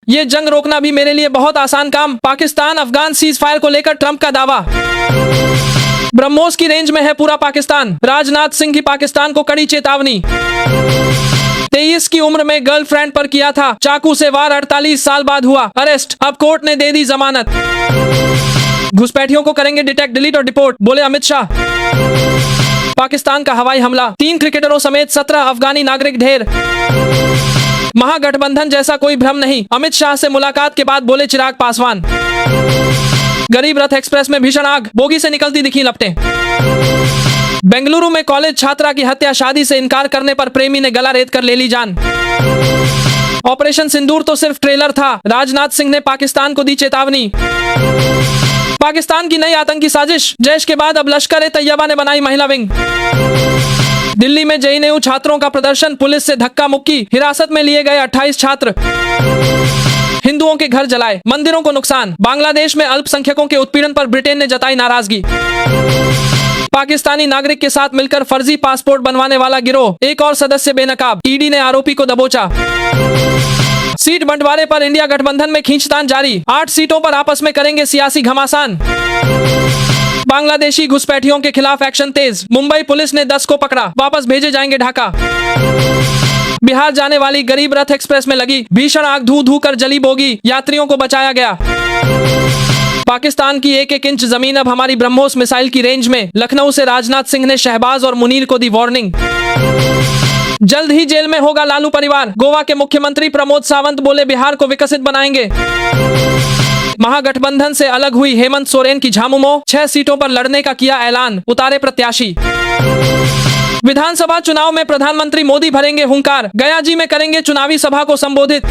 ये जंग रोकना भी मेरे लिए बहुत आसान काम। पाकिस्तान अफगान सीज फायर को लेकर ट्रंप का दावा। ब्रह्मोस की रेंज में है पूरा पाकिस्तान। राजनाथ सिंह की पाकिस्तान को कड़ी चेतावनी। 23 की उम्र में गर्लफ्रेंड पर किया था चाकू से वार, 48 साल बाद हुआ अरेस्ट। अब कोर्ट ने दे दी जमानत। घुसपैठियों को करेंगे डिटेक्ट, डिलीट और डिपोर्ट, बोले अमित शाह। पाकिस्तान का हवाई हमला, 3 क्रिकेटरों समेत 17 अफगानी नागरिक ढेर। महागठबंधन जैसा कोई भ्रम नहीं, अमित शाह से मुलाकात के बाद बोले चिराग पासवान। गरीब रथ एक्सप्रेस में भीषण आग, बोगी से निकलती दिखी लपटें। बेंगलुरु में कॉलेज छात्रा की हत्या, शादी से इनकार करने पर प्रेमी ने गला रेत कर ले ली जान। ऑपरेशन सिंदूर तो सिर्फ ट्रेलर था, राजनाथ सिंह ने पाकिस्तान को दी चेतावनी। पाकिस्तान की नई आतंकी साजिश, जैश के बाद अब लश्कर-ए-तैयबा ने बनाई महिला विंग। दिल्ली में जेएनयू छात्रों का प्रदर्शन, पुलिस से धक्का मुक्की, हिरासत में लिए गए 28 छात्र। हिंदुओं के घर जलाए, मंदिरों को नुकसान। बांग्लादेश में अल्पसंख्यकों के उत्पीड़न पर ब्रिटेन ने जताई नाराजगी। पाकिस्तानी नागरिक के साथ मिलकर फर्जी पासपोर्ट बनवाने वाला गिरोह, एक और सदस्य बेनकाब, ईडी ने आरोपी को दबोचा। सीट बंटवारे पर इंडिया गठबंधन में खींचतान जारी, 8 सीटों पर आपस में करेंगे सियासी घमासान। बांग्लादेशी घुसपैठियों के खिलाफ एक्शन तेज, मुंबई पुलिस ने 10 को पकड़ा, वापस भेजे जाएंगे ढाका। बिहार जाने वाली गरीब रथ एक्सप्रेस में लगी भीषण आग, धू धू कर जली बोगी, यात्रियों को बचाया गया। पाकिस्तान की 1-1 इंच जमीन अब हमारी ब्रह्मोस मिसाइल की रेंज में, लखनऊ से राजनाथ सिंह ने शहबाज और मुनीर को दी वार्निंग। जल्द ही जेल में होगा लालू परिवार, गोवा के मुख्यमंत्री प्रमोद सावंत बोले बिहार को विकसित बनाएंगे। महागठबंधन से अलग हुई हेमंत सोरेन की झामुमो, 6 सीटों पर लड़ने का किया ऐलान, उतारे प्रत्याशी। विधानसभा चुनाव में प्रधानमंत्री मोदी भरेंगे हुंकार, गया जी में करेंगे चुनावी सभा को संबोधित।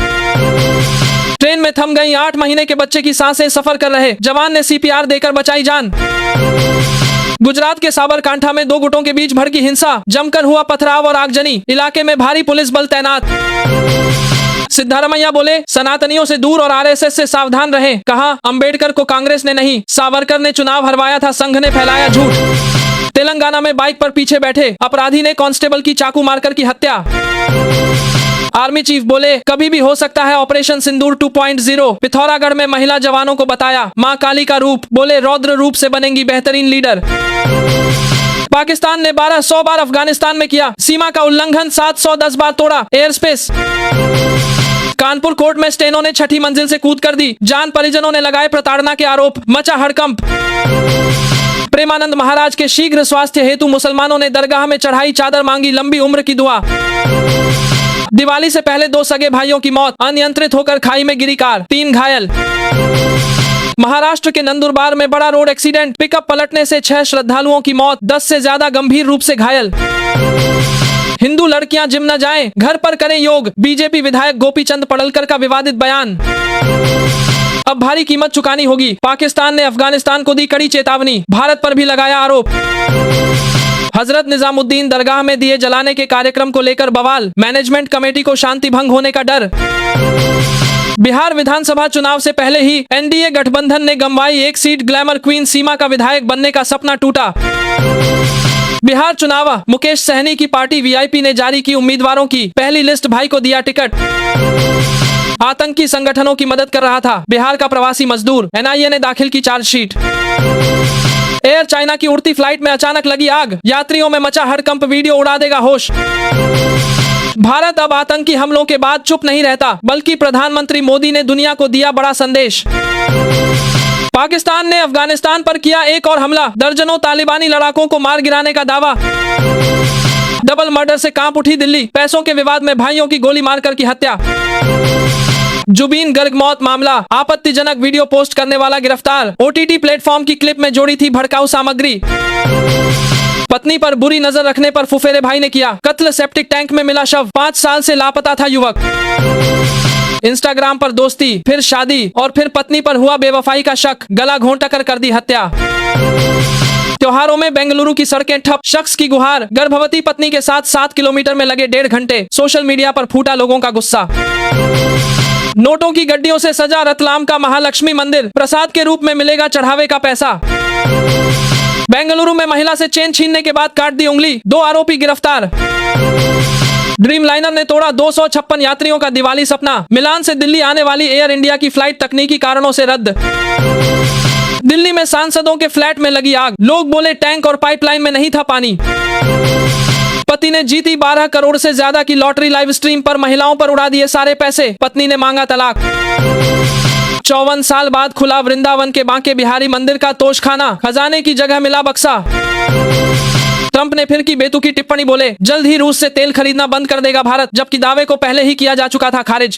ट्रेन में थम गई 8 महीने के बच्चे की सांसें, सफर कर रहे जवान ने सीपीआर देकर बचाई जान। गुजरात के साबरकांठा में 2 गुटों के बीच भड़की हिंसा, जमकर हुआ पथराव और आगजनी, इलाके में भारी पुलिस बल तैनात। सिद्धारमैया बोले सनातनियों से दूर और आरएसएस से सावधान रहें, कहा अंबेडकर को कांग्रेस ने नहीं, सावरकर ने चुनाव हरवाया था, संघ ने फैलाया झूठ। तेलंगाना में बाइक पर पीछे बैठे अपराधी ने कांस्टेबल की चाकू मारकर की हत्या। आर्मी चीफ बोले कभी भी हो सकता है ऑपरेशन सिंदूर 2.0, पिथौरागढ़ में महिला जवानों को बताया मां काली का रूप, बोले रौद्र रूप से बनेंगी बेहतरीन लीडर। पाकिस्तान ने 1200 बार अफगानिस्तान में किया सीमा का उल्लंघन, 710 बार तोड़ा एयर स्पेस। कानपुर कोर्ट में स्टेनो ने 6ठी मंजिल से कूद कर दी जान, परिजनों ने लगाए प्रताड़ना के आरोप, मचा हड़कंप। प्रेमानंद महाराज के शीघ्र स्वास्थ्य हेतु मुसलमानों ने दरगाह में चढ़ाई चादर, मांगी लंबी उम्र की दुआ। दिवाली से पहले 2 सगे भाइयों की मौत, अनियंत्रित होकर खाई में गिरी कार, 3 घायल। महाराष्ट्र के नंदुरबार में बड़ा रोड एक्सीडेंट, पिकअप पलटने से 6 श्रद्धालुओं की मौत, 10 से ज्यादा गंभीर रूप से घायल। हिंदू लड़कियां जिम न जाएं, घर पर करें योग, बीजेपी विधायक गोपीचंद पडलकर का विवादित बयान। अब भारी कीमत चुकानी होगी, पाकिस्तान ने अफगानिस्तान को दी कड़ी चेतावनी, भारत पर भी लगाया आरोप। हजरत निजामुद्दीन दरगाह में दिए जलाने के कार्यक्रम को लेकर बवाल, मैनेजमेंट कमेटी को शांति भंग होने का डर। बिहार विधानसभा चुनाव से पहले ही एनडीए गठबंधन ने गंवाई 1 सीट, ग्लैमर क्वीन सीमा का विधायक बनने का सपना टूटा। बिहार चुनाव, मुकेश सहनी की पार्टी वीआईपी ने जारी की उम्मीदवारों की पहली लिस्ट, भाई को दिया टिकट। आतंकी संगठनों की मदद कर रहा था बिहार का प्रवासी मजदूर, एनआईए ने दाखिल की चार्जशीट। एयर चाइना की उड़ती फ्लाइट में अचानक लगी आग, यात्रियों में मचा हड़कंप, वीडियो उड़ा देगा होश। भारत अब आतंकी हमलों के बाद चुप नहीं रहता, बल्कि प्रधानमंत्री मोदी ने दुनिया को दिया बड़ा संदेश। पाकिस्तान ने अफगानिस्तान पर किया एक और हमला, दर्जनों तालिबानी लड़ाकों को मार गिराने का दावा। डबल मर्डर से कांप उठी दिल्ली, पैसों के विवाद में भाइयों की गोली मारकर की हत्या। जुबीन गर्ग मौत मामला, आपत्तिजनक वीडियो पोस्ट करने वाला गिरफ्तार, ओटीटी प्लेटफॉर्म की क्लिप में जोड़ी थी भड़काऊ सामग्री। पत्नी पर बुरी नजर रखने पर फुफेरे भाई ने किया कत्ल, सेप्टिक टैंक में मिला शव, 5 साल से लापता था युवक। इंस्टाग्राम पर दोस्ती, फिर शादी और फिर पत्नी पर हुआ बेवफाई का शक, गला घोंटकर कर दी हत्या। त्योहारों में बेंगलुरु की सड़कें ठप, शख्स की गुहार, गर्भवती पत्नी के साथ 7 किलोमीटर में लगे 1.5 घंटे, सोशल मीडिया पर फूटा लोगों का गुस्सा। नोटों की गड्डियों से सजा रतलाम का महालक्ष्मी मंदिर, प्रसाद के रूप में मिलेगा चढ़ावे का पैसा। बेंगलुरु में महिला से चेन छीनने के बाद काट दी उंगली, 2 आरोपी गिरफ्तार। ड्रीमलाइनर ने तोड़ा 256 यात्रियों का दिवाली सपना। मिलान से दिल्ली आने वाली एयर इंडिया की फ्लाइट तकनीकी कारणों से रद्द। दिल्ली में सांसदों के फ्लैट में लगी आग, लोग बोले टैंक और पाइपलाइन में नहीं था पानी। पति ने जीती 12 करोड़ से ज्यादा की लॉटरी, लाइव स्ट्रीम पर महिलाओं पर उड़ा दिए सारे पैसे, पत्नी ने मांगा तलाक। 54 साल बाद खुला वृंदावन के बांके बिहारी मंदिर का तोशखाना, खजाने की जगह मिला बक्सा। ट्रंप ने फिर की बेतुकी टिप्पणी, बोले जल्द ही रूस से तेल खरीदना बंद कर देगा भारत, जबकि दावे को पहले ही किया जा चुका था खारिज।